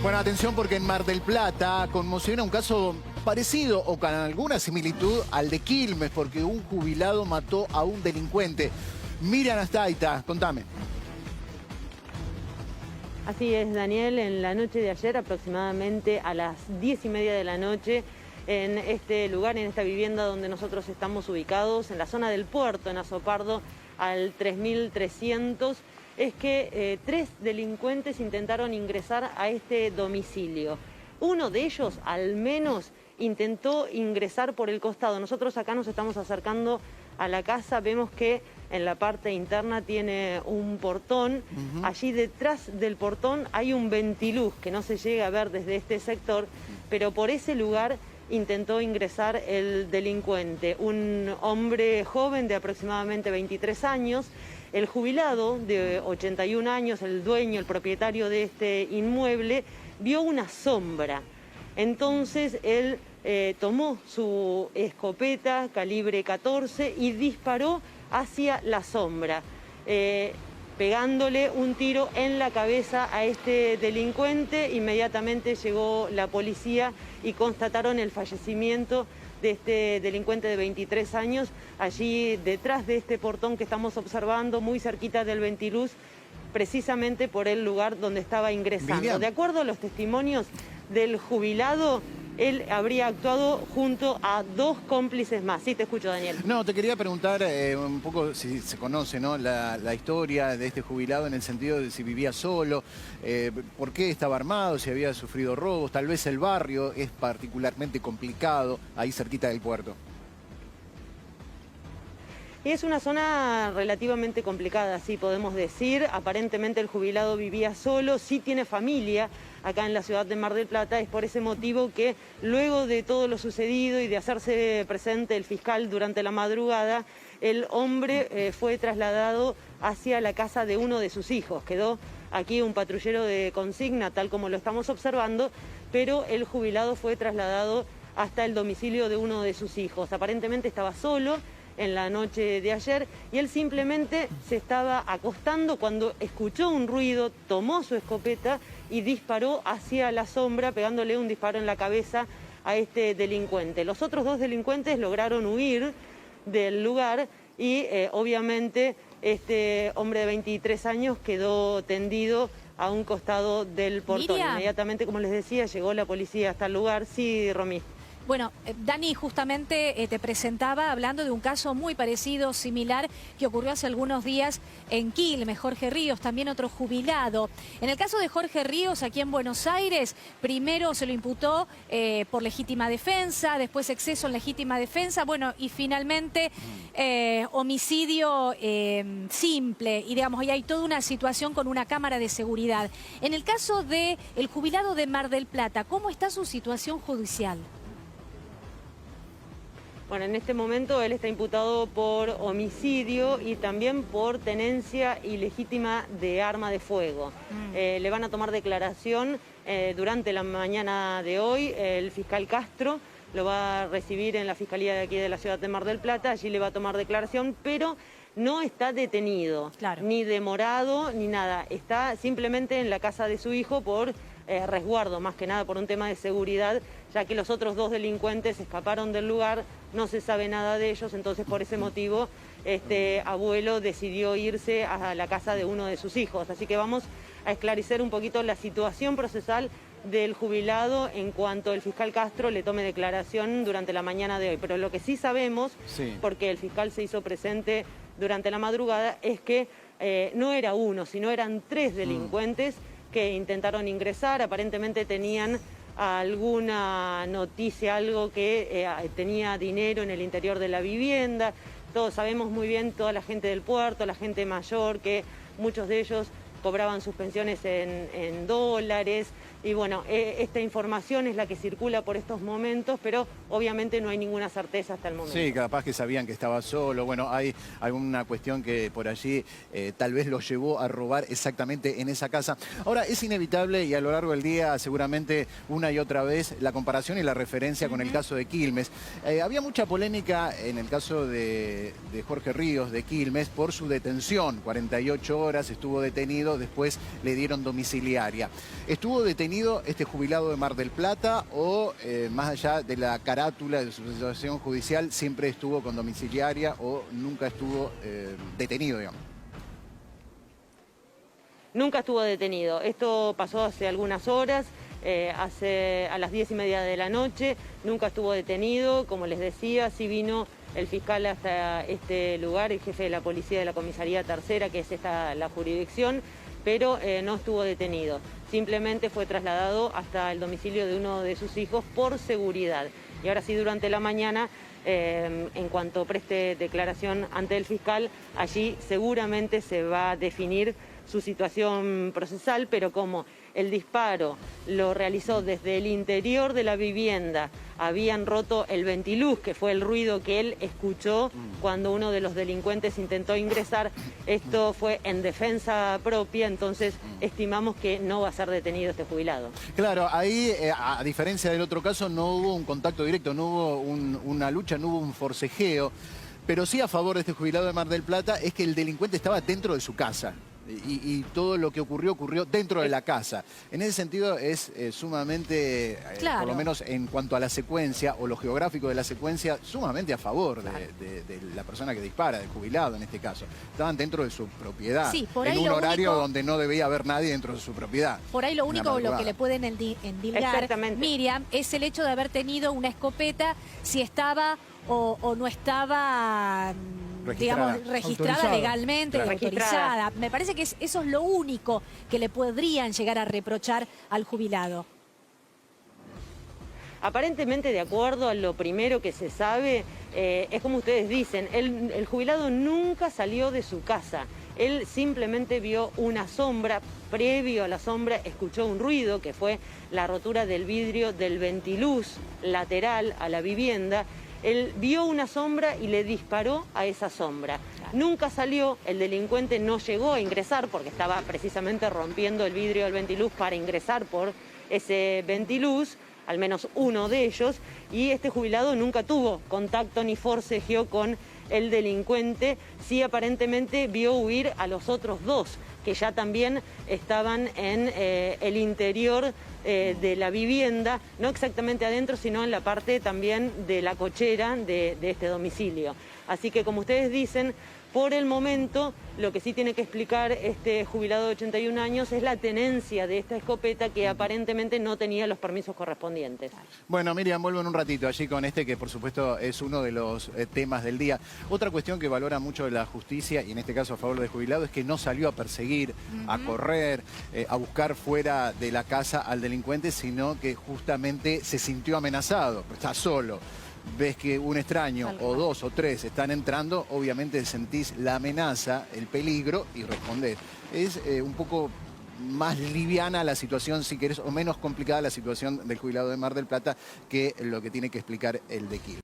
Bueno, atención porque en Mar del Plata conmociona un caso parecido o con alguna similitud al de Quilmes, porque un jubilado mató a un delincuente. Miriam Astaita, contame. Así es, Daniel, en la noche de ayer, aproximadamente a las 10:30 de la noche, en este lugar, en esta vivienda donde nosotros estamos ubicados, en la zona del puerto, en Azopardo, al 3300, es que tres delincuentes intentaron ingresar a este domicilio. Uno de ellos, al menos, intentó ingresar por el costado. Nosotros acá nos estamos acercando a la casa, vemos que en la parte interna tiene un portón. Allí detrás del portón hay un ventiluz que no se llega a ver desde este sector, pero por ese lugar intentó ingresar el delincuente, un hombre joven de aproximadamente 23 años. El jubilado de 81 años, el dueño, el propietario de este inmueble, vio una sombra. Entonces él tomó su escopeta calibre 14 y disparó hacia la sombra, pegándole un tiro en la cabeza a este delincuente. Inmediatamente llegó la policía y constataron el fallecimiento de este delincuente de 23 años, allí detrás de este portón que estamos observando, muy cerquita del ventiluz, precisamente por el lugar donde estaba ingresando. Miriam. De acuerdo a los testimonios del jubilado, él habría actuado junto a dos cómplices más. Sí, te escucho, Daniel. No, te quería preguntar un poco si se conoce, ¿no?, la historia de este jubilado en el sentido de si vivía solo, por qué estaba armado, si había sufrido robos, tal vez el barrio es particularmente complicado ahí cerquita del puerto. Es una zona relativamente complicada, sí podemos decir. Aparentemente el jubilado vivía solo, sí tiene familia acá en la ciudad de Mar del Plata. Es por ese motivo que luego de todo lo sucedido y de hacerse presente el fiscal durante la madrugada, el hombre fue trasladado hacia la casa de uno de sus hijos. Quedó aquí un patrullero de consigna, tal como lo estamos observando, pero el jubilado fue trasladado hasta el domicilio de uno de sus hijos. Aparentemente estaba solo en la noche de ayer y él simplemente se estaba acostando cuando escuchó un ruido, tomó su escopeta y disparó hacia la sombra, pegándole un disparo en la cabeza a este delincuente. Los otros dos delincuentes lograron huir del lugar y obviamente este hombre de 23 años quedó tendido a un costado del portón. Miriam. Inmediatamente, como les decía, llegó la policía hasta el lugar. Sí, Romy. Bueno, Dani justamente te presentaba hablando de un caso muy parecido, similar, que ocurrió hace algunos días en Quilmes. Jorge Ríos, también otro jubilado. En el caso de Jorge Ríos, aquí en Buenos Aires, primero se lo imputó por legítima defensa, después exceso en legítima defensa, bueno, y finalmente homicidio simple. Y digamos, ahí hay toda una situación con una cámara de seguridad. En el caso del jubilado de Mar del Plata, ¿cómo está su situación judicial? Bueno, en este momento él está imputado por homicidio y también por tenencia ilegítima de arma de fuego. Le van a tomar declaración durante la mañana de hoy. El fiscal Castro lo va a recibir en la Fiscalía de aquí de la ciudad de Mar del Plata. Allí le va a tomar declaración, pero no está detenido, Claro. ni demorado, ni nada. Está simplemente en la casa de su hijo por resguardo, más que nada por un tema de seguridad, ya que los otros dos delincuentes escaparon del lugar, no se sabe nada de ellos, entonces por ese motivo este abuelo decidió irse a la casa de uno de sus hijos. Así que vamos a esclarecer un poquito la situación procesal del jubilado en cuanto el fiscal Castro le tome declaración durante la mañana de hoy. Pero lo que sí sabemos, porque el fiscal se hizo presente durante la madrugada, es que no era uno, sino eran tres delincuentes que intentaron ingresar. Aparentemente tenían alguna noticia, algo que tenía dinero en el interior de la vivienda. Todos sabemos muy bien, toda la gente del puerto, la gente mayor, que muchos de ellos cobraban sus pensiones en dólares. Y bueno, esta información es la que circula por estos momentos, pero obviamente no hay ninguna certeza hasta el momento. Sí, capaz que sabían que estaba solo. Bueno, hay alguna cuestión que por allí tal vez lo llevó a robar exactamente en esa casa. Ahora, es inevitable y a lo largo del día seguramente una y otra vez la comparación y la referencia con el caso de Quilmes. Había mucha polémica en el caso de Jorge Ríos de Quilmes por su detención. 48 horas estuvo detenido, después le dieron domiciliaria. Estuvo detenido detenido este jubilado de Mar del Plata o más allá de la carátula de su situación judicial siempre estuvo con domiciliaria o nunca estuvo detenido, digamos? Nunca estuvo detenido. Esto pasó hace algunas horas, a las 10:30 de la noche. Nunca estuvo detenido. Como les decía, sí vino el fiscal hasta este lugar, el jefe de la policía de la comisaría tercera, que es la jurisdicción, pero no estuvo detenido. Simplemente fue trasladado hasta el domicilio de uno de sus hijos por seguridad. Y ahora sí, durante la mañana, en cuanto preste declaración ante el fiscal, allí seguramente se va a definir su situación procesal, pero como el disparo lo realizó desde el interior de la vivienda, habían roto el ventiluz, que fue el ruido que él escuchó cuando uno de los delincuentes intentó ingresar. Esto fue en defensa propia, entonces estimamos que no va a ser detenido este jubilado. Claro, ahí, a diferencia del otro caso, no hubo un contacto directo, no hubo una lucha, no hubo un forcejeo, pero sí a favor de este jubilado de Mar del Plata es que el delincuente estaba dentro de su casa. Y todo lo que ocurrió dentro de la casa. En ese sentido es sumamente, claro, por lo menos en cuanto a la secuencia o lo geográfico de la secuencia, sumamente a favor de la persona que dispara, del jubilado en este caso. Estaban dentro de su propiedad, sí, por en ahí un horario único, donde no debía haber nadie dentro de su propiedad. Por ahí lo único lo que le pueden endilgar, Miriam, es el hecho de haber tenido una escopeta, si estaba o no estaba... digamos, registrada legalmente, claro, autorizada. Me parece que eso es lo único que le podrían llegar a reprochar al jubilado. Aparentemente, de acuerdo a lo primero que se sabe, es como ustedes dicen, el jubilado nunca salió de su casa. Él simplemente vio una sombra, previo a la sombra escuchó un ruido, que fue la rotura del vidrio del ventiluz lateral a la vivienda. Él vio una sombra y le disparó a esa sombra. Nunca salió, el delincuente no llegó a ingresar porque estaba precisamente rompiendo el vidrio del ventiluz para ingresar por ese ventiluz, al menos uno de ellos, y este jubilado nunca tuvo contacto ni forcejeó con el delincuente. Sí, aparentemente vio huir a los otros dos, que ya también estaban en el interior de la vivienda, no exactamente adentro, sino en la parte también de la cochera de este domicilio. Así que, como ustedes dicen, por el momento, lo que sí tiene que explicar este jubilado de 81 años es la tenencia de esta escopeta, que aparentemente no tenía los permisos correspondientes. Bueno, Miriam, vuelvo en un ratito allí con este, que por supuesto es uno de los temas del día. Otra cuestión que valora mucho la justicia, y en este caso a favor del jubilado, es que no salió a perseguir, a correr, a buscar fuera de la casa al delincuente, sino que justamente se sintió amenazado, está solo. Ves que un extraño o dos o tres están entrando, obviamente sentís la amenaza, el peligro y respondés. Es un poco más liviana la situación, si querés, o menos complicada la situación del jubilado de Mar del Plata que lo que tiene que explicar el de Quilmes.